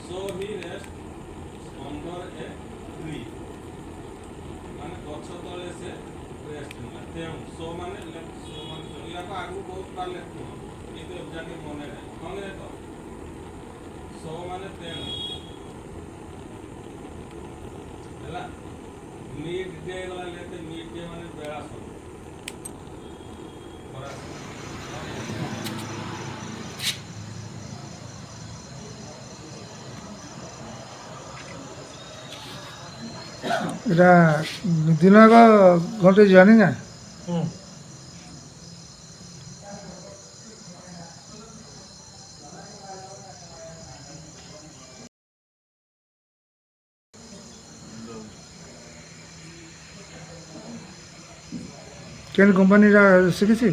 So he rests under a tree. ମାନେ ଗଛ ତଳେ ସେ ରେଷ୍ଟ ନେଲା। ତେଣୁ ସୋ ମାନେ ଏହାକୁ ଆଗକୁ ବହୁତ ବାର ଲେଖୁନ କିନ୍ତୁ ଏଯାକେ ମନେ ନାହିଁ। କ'ଣ ଦେଖ ସୋ ମାନେ ତେଣୁ ହେଲା। ମିଡ୍ ଡେ ଗଲା ଲେଖେ ମିଡ୍ ଡେ ମାନେ ବେଳା ସମୟ ଖରା ସମୟ। এটা দিনক ঘটে জানি না কেন কোম্পানিরা শিখেছি